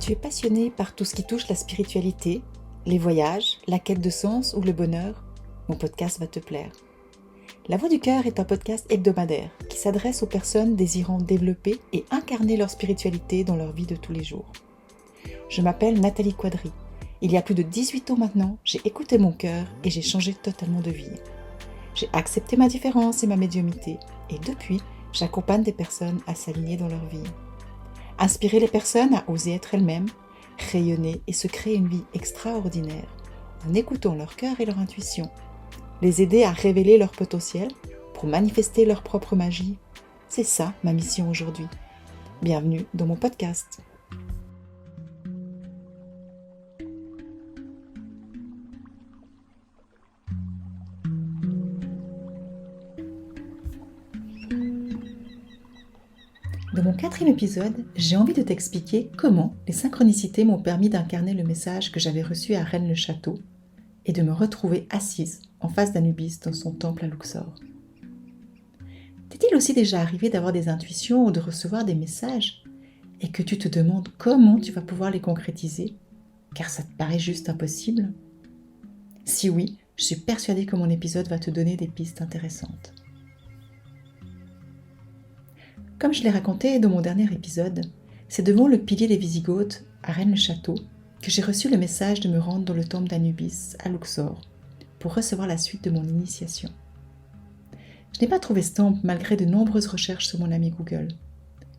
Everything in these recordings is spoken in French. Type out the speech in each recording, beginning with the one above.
tu es passionné par tout ce qui touche la spiritualité, les voyages, la quête de sens ou le bonheur, mon podcast va te plaire. La Voix du Cœur est un podcast hebdomadaire qui s'adresse aux personnes désirant développer et incarner leur spiritualité dans leur vie de tous les jours. Je m'appelle Nathalie Quadri. Il y a plus de 18 ans maintenant, j'ai écouté mon cœur et j'ai changé totalement de vie. J'ai accepté ma différence et ma médiumnité et depuis, j'accompagne des personnes à s'aligner dans leur vie. Inspirer les personnes à oser être elles-mêmes, rayonner et se créer une vie extraordinaire en écoutant leur cœur et leur intuition. Les aider à révéler leur potentiel pour manifester leur propre magie. C'est ça ma mission aujourd'hui. Bienvenue dans mon podcast. Dans mon 4e épisode, j'ai envie de t'expliquer comment les synchronicités m'ont permis d'incarner le message que j'avais reçu à Rennes-le-Château et de me retrouver assise en face d'Anubis dans son temple à Luxor. T'est-il aussi déjà arrivé d'avoir des intuitions ou de recevoir des messages et que tu te demandes comment tu vas pouvoir les concrétiser car ça te paraît juste impossible? Si oui, je suis persuadée que mon épisode va te donner des pistes intéressantes. Comme je l'ai raconté dans mon dernier épisode, c'est devant le pilier des Wisigoths à Rennes-le-Château que j'ai reçu le message de me rendre dans le temple d'Anubis à Luxor pour recevoir la suite de mon initiation. Je n'ai pas trouvé ce temple malgré de nombreuses recherches sur mon ami Google,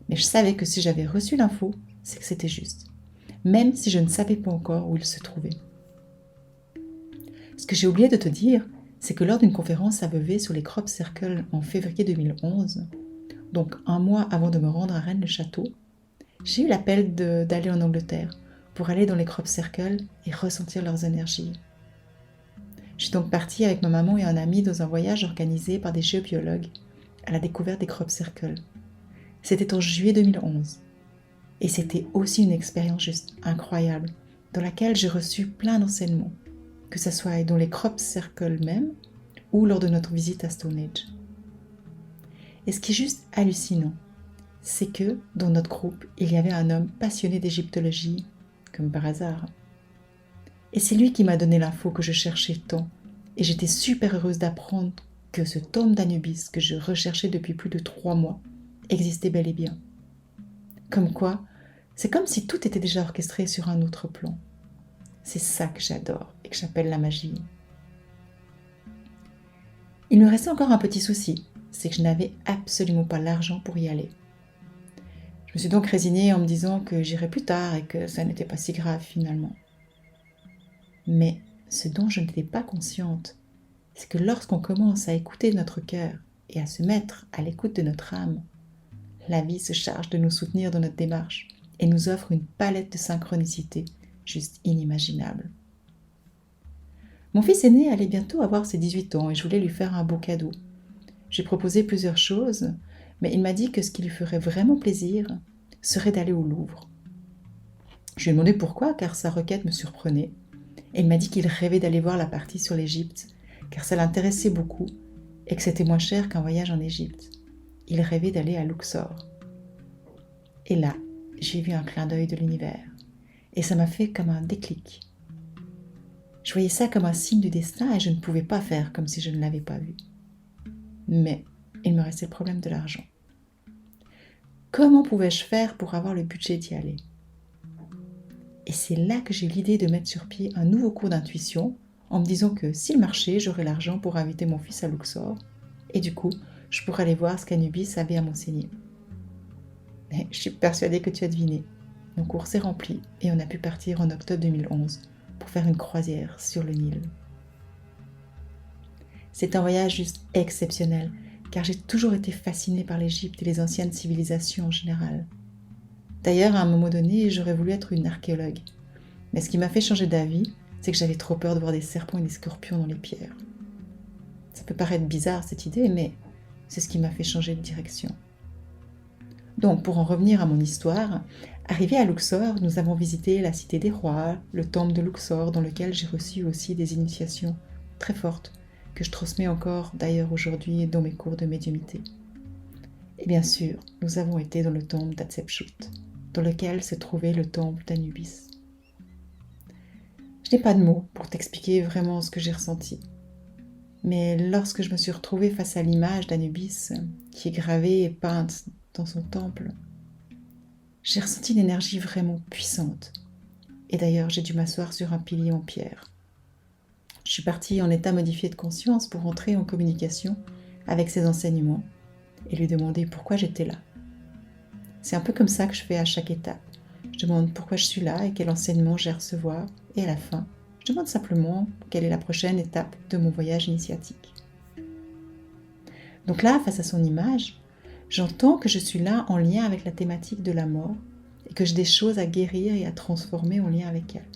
mais je savais que si j'avais reçu l'info, c'est que c'était juste, même si je ne savais pas encore où il se trouvait. Ce que j'ai oublié de te dire, c'est que lors d'une conférence à Vevey sur les crop circles en février 2011, donc un mois avant de me rendre à Rennes-le-Château, j'ai eu l'appel d'aller en Angleterre pour aller dans les crop circles et ressentir leurs énergies. Je suis donc partie avec ma maman et un ami dans un voyage organisé par des géobiologues à la découverte des crop circles. C'était en juillet 2011 et c'était aussi une expérience juste incroyable dans laquelle j'ai reçu plein d'enseignements, que ce soit dans les crop circles même ou lors de notre visite à Stonehenge. Et ce qui est juste hallucinant, c'est que dans notre groupe, il y avait un homme passionné d'égyptologie, comme par hasard. Et c'est lui qui m'a donné l'info que je cherchais tant, et j'étais super heureuse d'apprendre que ce tombe d'Anubis que je recherchais depuis plus de 3 mois existait bel et bien. Comme quoi, c'est comme si tout était déjà orchestré sur un autre plan. C'est ça que j'adore et que j'appelle la magie. Il me restait encore un petit souci, c'est que je n'avais absolument pas l'argent pour y aller. Je me suis donc résignée en me disant que j'irais plus tard et que ça n'était pas si grave finalement. Mais ce dont je n'étais pas consciente, c'est que lorsqu'on commence à écouter notre cœur et à se mettre à l'écoute de notre âme, la vie se charge de nous soutenir dans notre démarche et nous offre une palette de synchronicité juste inimaginable. Mon fils aîné allait bientôt avoir ses 18 ans et je voulais lui faire un beau cadeau. J'ai proposé plusieurs choses, mais il m'a dit que ce qui lui ferait vraiment plaisir serait d'aller au Louvre. Je lui ai demandé pourquoi, car sa requête me surprenait. Et il m'a dit qu'il rêvait d'aller voir la partie sur l'Égypte, car ça l'intéressait beaucoup et que c'était moins cher qu'un voyage en Égypte. Il rêvait d'aller à Luxor. Et là, j'ai vu un clin d'œil de l'univers. Et ça m'a fait comme un déclic. Je voyais ça comme un signe du destin et je ne pouvais pas faire comme si je ne l'avais pas vu. Mais il me restait le problème de l'argent. Comment pouvais-je faire pour avoir le budget d'y aller ? Et c'est là que j'ai eu l'idée de mettre sur pied un nouveau cours d'intuition en me disant que s'il marchait, j'aurais l'argent pour inviter mon fils à Luxor et du coup, je pourrais aller voir ce qu'Anubis avait à m'enseigner. Et je suis persuadée que tu as deviné. Mon cours s'est rempli et on a pu partir en octobre 2011 pour faire une croisière sur le Nil. C'est un voyage juste exceptionnel car j'ai toujours été fascinée par l'Égypte et les anciennes civilisations en général. D'ailleurs, à un moment donné, j'aurais voulu être une archéologue. Mais ce qui m'a fait changer d'avis, c'est que j'avais trop peur de voir des serpents et des scorpions dans les pierres. Ça peut paraître bizarre cette idée, mais c'est ce qui m'a fait changer de direction. Donc, pour en revenir à mon histoire, arrivés à Luxor, nous avons visité la cité des rois, le temple de Luxor, dans lequel j'ai reçu aussi des initiations très fortes, que je transmets encore d'ailleurs aujourd'hui dans mes cours de médiumnité. Et bien sûr, nous avons été dans le temple d'Hatshepsut. dans lequel se trouvait le temple d'Anubis. Je n'ai pas de mots pour t'expliquer vraiment ce que j'ai ressenti. Mais lorsque je me suis retrouvée face à l'image d'Anubis qui est gravée et peinte dans son temple, j'ai ressenti une énergie vraiment puissante. Et d'ailleurs, j'ai dû m'asseoir sur un pilier en pierre. Je suis partie en état modifié de conscience pour entrer en communication avec ses enseignements et lui demander pourquoi j'étais là. C'est un peu comme ça que je fais à chaque étape. Je demande pourquoi je suis là et quel enseignement j'ai à recevoir. Et à la fin, je demande simplement quelle est la prochaine étape de mon voyage initiatique. Donc là, face à son image, j'entends que je suis là en lien avec la thématique de la mort et que j'ai des choses à guérir et à transformer en lien avec elle.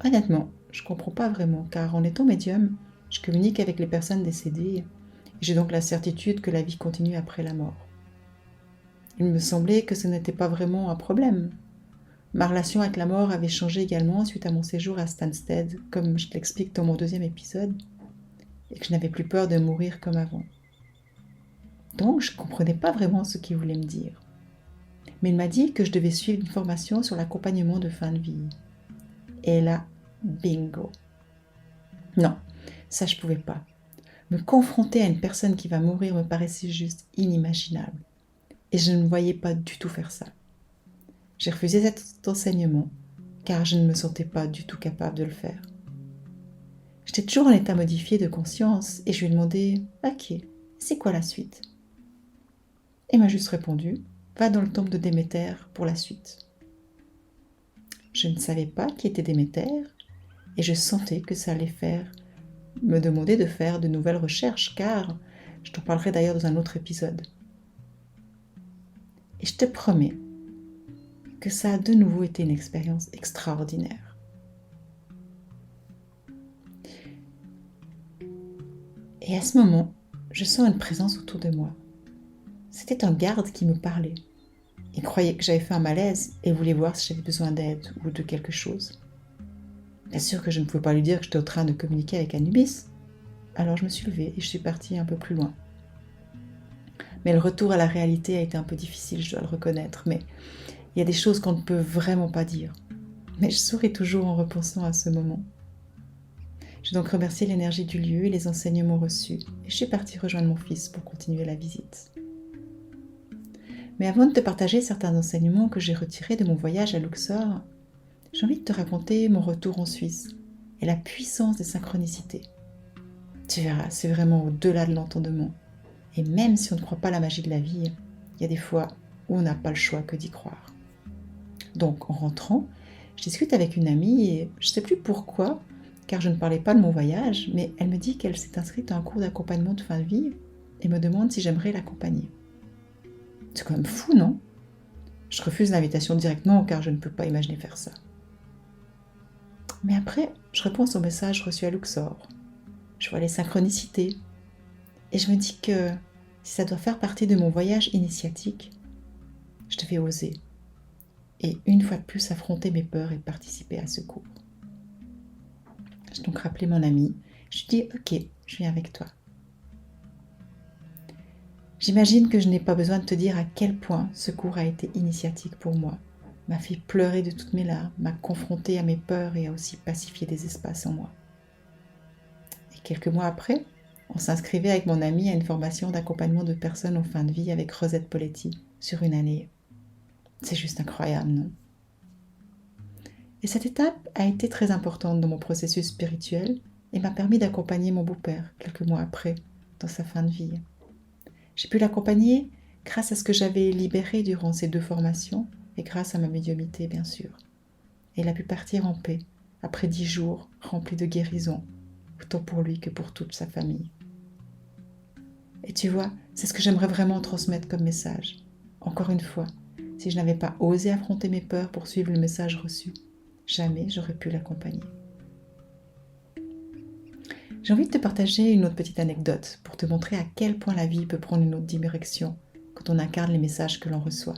Honnêtement, je ne comprends pas vraiment, car en étant médium, je communique avec les personnes décédées et j'ai donc la certitude que la vie continue après la mort. Il me semblait que ce n'était pas vraiment un problème. Ma relation avec la mort avait changé également suite à mon séjour à Stansted, comme je l'explique dans mon 2e épisode, et que je n'avais plus peur de mourir comme avant. Donc, je ne comprenais pas vraiment ce qu'il voulait me dire. Mais il m'a dit que je devais suivre une formation sur l'accompagnement de fin de vie. Et là, bingo. Non, ça je ne pouvais pas. Me confronter à une personne qui va mourir me paraissait juste inimaginable. Et je ne me voyais pas du tout faire ça. J'ai refusé cet enseignement, car je ne me sentais pas du tout capable de le faire. J'étais toujours en état modifié de conscience et je lui ai demandé « Ok, c'est quoi la suite ?» Il m'a juste répondu « Va dans le temple de Déméter pour la suite. » Je ne savais pas qui était Déméter et je sentais que ça allait me demander de faire de nouvelles recherches, car je t'en parlerai d'ailleurs dans un autre épisode. Et je te promets que ça a de nouveau été une expérience extraordinaire. Et à ce moment, je sens une présence autour de moi. C'était un garde qui me parlait. Il croyait que j'avais fait un malaise et voulait voir si j'avais besoin d'aide ou de quelque chose. Bien sûr que je ne pouvais pas lui dire que j'étais en train de communiquer avec Anubis. Alors je me suis levée et je suis partie un peu plus loin. Mais le retour à la réalité a été un peu difficile, je dois le reconnaître. Mais il y a des choses qu'on ne peut vraiment pas dire. Mais je souris toujours en repensant à ce moment. J'ai donc remercié l'énergie du lieu et les enseignements reçus. Et je suis partie rejoindre mon fils pour continuer la visite. Mais avant de te partager certains enseignements que j'ai retirés de mon voyage à Luxor, j'ai envie de te raconter mon retour en Suisse et la puissance des synchronicités. Tu verras, c'est vraiment au-delà de l'entendement. Et même si on ne croit pas à la magie de la vie, il y a des fois où on n'a pas le choix que d'y croire. Donc en rentrant, je discute avec une amie et je ne sais plus pourquoi, car je ne parlais pas de mon voyage, mais elle me dit qu'elle s'est inscrite à un cours d'accompagnement de fin de vie et me demande si j'aimerais l'accompagner. C'est quand même fou, non ? Je refuse l'invitation directement car je ne peux pas imaginer faire ça. Mais après, je repense au message reçu à Luxor. Je vois les synchronicités et je me dis que si ça doit faire partie de mon voyage initiatique, je devais oser. Et une fois de plus affronter mes peurs et participer à ce cours. J'ai donc rappelé mon ami. Je lui dis « Ok, je viens avec toi ». J'imagine que je n'ai pas besoin de te dire à quel point ce cours a été initiatique pour moi. M'a fait pleurer de toutes mes larmes, m'a confrontée à mes peurs et a aussi pacifié des espaces en moi. Et quelques mois après, on s'inscrivait avec mon ami à une formation d'accompagnement de personnes en fin de vie avec Rosette Poletti sur une année. C'est juste incroyable, non ? Et cette étape a été très importante dans mon processus spirituel et m'a permis d'accompagner mon beau-père quelques mois après, dans sa fin de vie. J'ai pu l'accompagner grâce à ce que j'avais libéré durant ces 2 formations et grâce à ma médiumnité, bien sûr. Et il a pu partir en paix, après 10 jours remplis de guérison, autant pour lui que pour toute sa famille. Et tu vois, c'est ce que j'aimerais vraiment transmettre comme message. Encore une fois, si je n'avais pas osé affronter mes peurs pour suivre le message reçu, jamais j'aurais pu l'accompagner. J'ai envie de te partager une autre petite anecdote pour te montrer à quel point la vie peut prendre une autre direction quand on incarne les messages que l'on reçoit.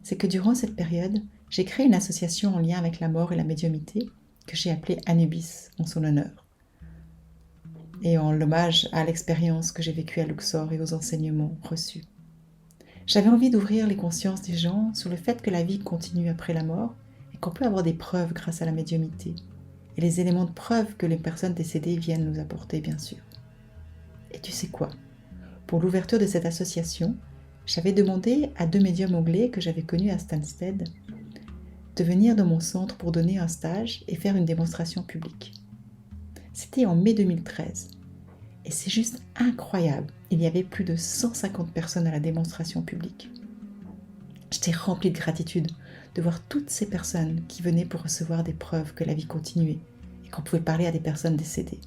C'est que durant cette période, j'ai créé une association en lien avec la mort et la médiumnité que j'ai appelée Anubis en son honneur. Et en l'hommage à l'expérience que j'ai vécue à Luxor et aux enseignements reçus. J'avais envie d'ouvrir les consciences des gens sur le fait que la vie continue après la mort et qu'on peut avoir des preuves grâce à la médiumnité et les éléments de preuve que les personnes décédées viennent nous apporter, bien sûr. Et tu sais quoi? Pour l'ouverture de cette association, j'avais demandé à 2 médiums anglais que j'avais connus à Stansted de venir dans mon centre pour donner un stage et faire une démonstration publique. C'était en mai 2013. Et c'est juste incroyable. Il y avait plus de 150 personnes à la démonstration publique. J'étais remplie de gratitude de voir toutes ces personnes qui venaient pour recevoir des preuves que la vie continuait et qu'on pouvait parler à des personnes décédées.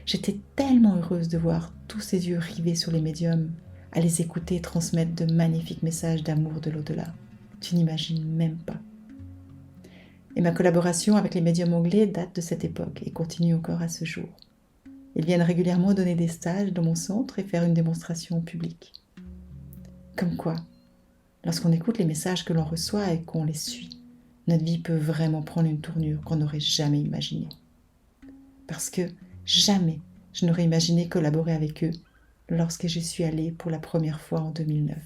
J'étais tellement heureuse de voir tous ces yeux rivés sur les médiums, à les écouter transmettre de magnifiques messages d'amour de l'au-delà. Tu n'imagines même pas. Et ma collaboration avec les médiums anglais date de cette époque et continue encore à ce jour. Ils viennent régulièrement donner des stages dans mon centre et faire une démonstration publique. Comme quoi, lorsqu'on écoute les messages que l'on reçoit et qu'on les suit, notre vie peut vraiment prendre une tournure qu'on n'aurait jamais imaginée. Parce que jamais je n'aurais imaginé collaborer avec eux lorsque j'y suis allée pour la première fois en 2009.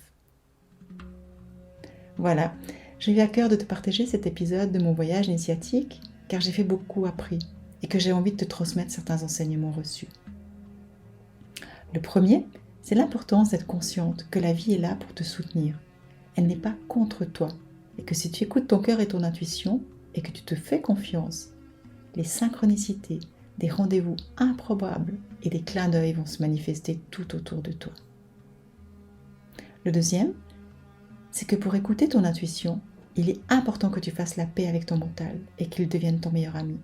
Voilà, j'ai eu à cœur de te partager cet épisode de mon voyage initiatique car j'ai fait beaucoup appris et que j'ai envie de te transmettre certains enseignements reçus. Le premier, c'est l'importance d'être consciente que la vie est là pour te soutenir. Elle n'est pas contre toi et que si tu écoutes ton cœur et ton intuition et que tu te fais confiance, les synchronicités, des rendez-vous improbables et des clins d'œil vont se manifester tout autour de toi. Le deuxième, c'est que pour écouter ton intuition, il est important que tu fasses la paix avec ton mental et qu'il devienne ton meilleur ami.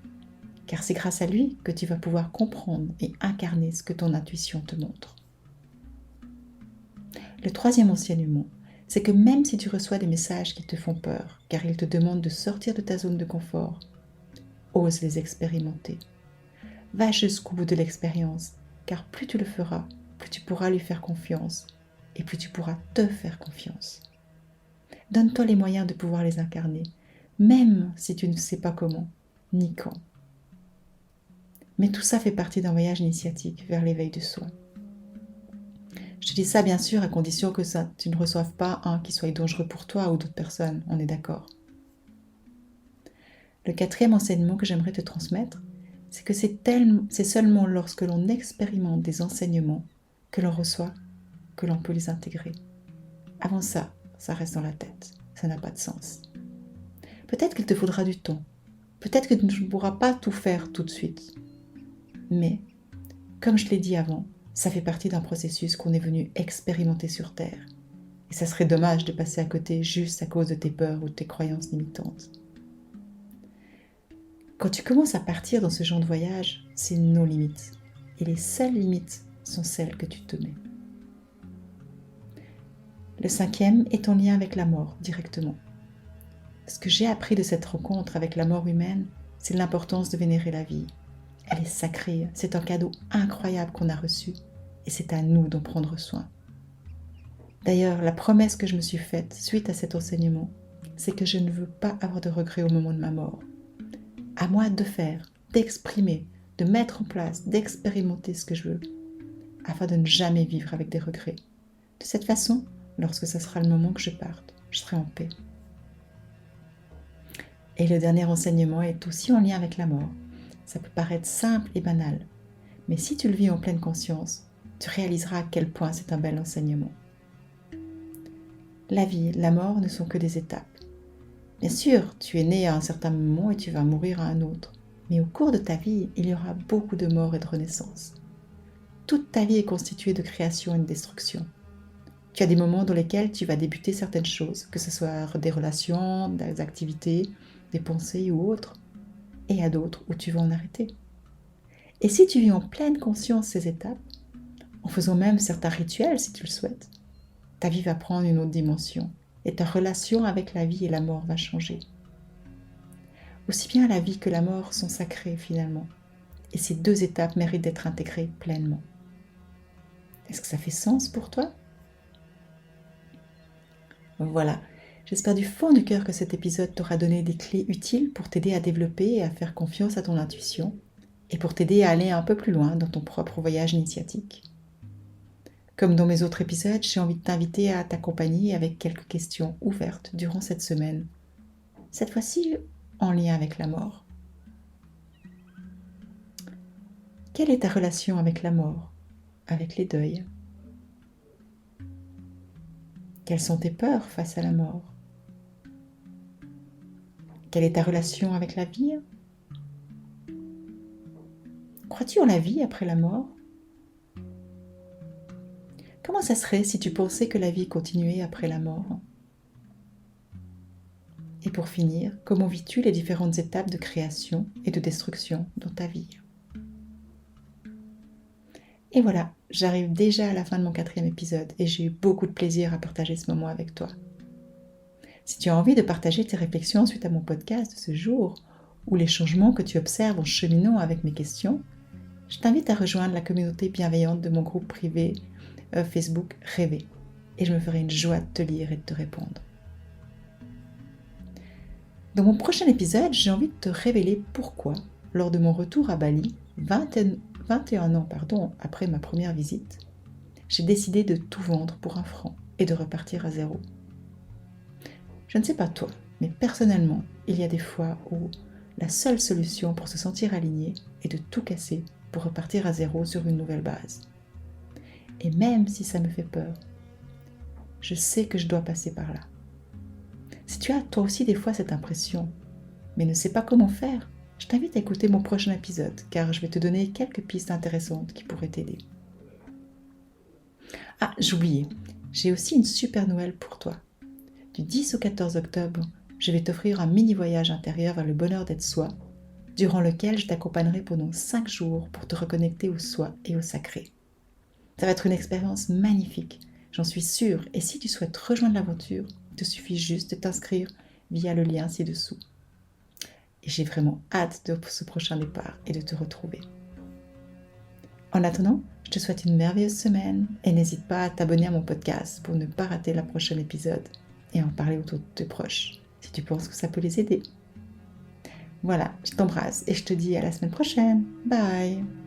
Car c'est grâce à lui que tu vas pouvoir comprendre et incarner ce que ton intuition te montre. Le troisième enseignement, c'est que même si tu reçois des messages qui te font peur, car ils te demandent de sortir de ta zone de confort, ose les expérimenter. Va jusqu'au bout de l'expérience, car plus tu le feras, plus tu pourras lui faire confiance et plus tu pourras te faire confiance. Donne-toi les moyens de pouvoir les incarner, même si tu ne sais pas comment, ni quand. Mais tout ça fait partie d'un voyage initiatique vers l'éveil de soi. Je te dis ça bien sûr à condition que tu ne reçoives pas un qui soit dangereux pour toi ou d'autres personnes, on est d'accord. Le quatrième enseignement que j'aimerais te transmettre, c'est que c'est seulement lorsque l'on expérimente des enseignements que l'on reçoit, que l'on peut les intégrer. Avant ça, ça reste dans la tête, ça n'a pas de sens. Peut-être qu'il te faudra du temps, peut-être que tu ne pourras pas tout faire tout de suite. Mais, comme je l'ai dit avant, ça fait partie d'un processus qu'on est venu expérimenter sur Terre. Et ça serait dommage de passer à côté juste à cause de tes peurs ou de tes croyances limitantes. Quand tu commences à partir dans ce genre de voyage, c'est nos limites. Et les seules limites sont celles que tu te mets. Le cinquième est en lien avec la mort directement. Ce que j'ai appris de cette rencontre avec la mort humaine, c'est l'importance de vénérer la vie. Elle est sacrée, c'est un cadeau incroyable qu'on a reçu et c'est à nous d'en prendre soin. D'ailleurs, la promesse que je me suis faite suite à cet enseignement, c'est que je ne veux pas avoir de regrets au moment de ma mort. À moi de faire, d'exprimer, de mettre en place, d'expérimenter ce que je veux, afin de ne jamais vivre avec des regrets. De cette façon, lorsque ce sera le moment que je parte, je serai en paix. Et le dernier enseignement est aussi en lien avec la mort. Ça peut paraître simple et banal, mais si tu le vis en pleine conscience, tu réaliseras à quel point c'est un bel enseignement. La vie, la mort ne sont que des étapes. Bien sûr, tu es né à un certain moment et tu vas mourir à un autre, mais au cours de ta vie, il y aura beaucoup de morts et de renaissances. Toute ta vie est constituée de création et de destruction. Tu as des moments dans lesquels tu vas débuter certaines choses, que ce soit des relations, des activités, des pensées ou autres, et à d'autres où tu vas en arrêter. Et si tu vis en pleine conscience ces étapes, en faisant même certains rituels si tu le souhaites, ta vie va prendre une autre dimension et ta relation avec la vie et la mort va changer. Aussi bien la vie que la mort sont sacrées finalement, et ces deux étapes méritent d'être intégrées pleinement. Est-ce que ça fait sens pour toi ? Voilà, j'espère du fond du cœur que cet épisode t'aura donné des clés utiles pour t'aider à développer et à faire confiance à ton intuition et pour t'aider à aller un peu plus loin dans ton propre voyage initiatique. Comme dans mes autres épisodes, j'ai envie de t'inviter à t'accompagner avec quelques questions ouvertes durant cette semaine. Cette fois-ci, en lien avec la mort. Quelle est ta relation avec la mort, avec les deuils? Quelles sont tes peurs face à la mort? Quelle est ta relation avec la vie? Crois-tu en la vie après la mort? Comment ça serait si tu pensais que la vie continuait après la mort? Et pour finir, comment vis-tu les différentes étapes de création et de destruction dans ta vie? Et voilà, j'arrive déjà à la fin de mon 4e épisode et j'ai eu beaucoup de plaisir à partager ce moment avec toi. Si tu as envie de partager tes réflexions suite à mon podcast de ce jour ou les changements que tu observes en cheminant avec mes questions, je t'invite à rejoindre la communauté bienveillante de mon groupe privé Facebook Rêver et je me ferai une joie de te lire et de te répondre. Dans mon prochain épisode, j'ai envie de te révéler pourquoi, lors de mon retour à Bali, 21 ans après ma première visite, j'ai décidé de tout vendre pour 1 franc et de repartir à zéro. Je ne sais pas toi, mais personnellement, il y a des fois où la seule solution pour se sentir aligné est de tout casser pour repartir à zéro sur une nouvelle base. Et même si ça me fait peur, je sais que je dois passer par là. Si tu as toi aussi des fois cette impression, mais ne sais pas comment faire, je t'invite à écouter mon prochain épisode, car je vais te donner quelques pistes intéressantes qui pourraient t'aider. Ah, j'oubliais, j'ai aussi une super nouvelle pour toi. Du 10 au 14 octobre, je vais t'offrir un mini voyage intérieur vers le bonheur d'être soi, durant lequel je t'accompagnerai pendant 5 jours pour te reconnecter au soi et au sacré. Ça va être une expérience magnifique, j'en suis sûre, et si tu souhaites rejoindre l'aventure, il te suffit juste de t'inscrire via le lien ci-dessous. Et j'ai vraiment hâte de ce prochain départ et de te retrouver. En attendant, je te souhaite une merveilleuse semaine et n'hésite pas à t'abonner à mon podcast pour ne pas rater le prochain épisode et en parler autour de tes proches si tu penses que ça peut les aider. Voilà, je t'embrasse et je te dis à la semaine prochaine. Bye!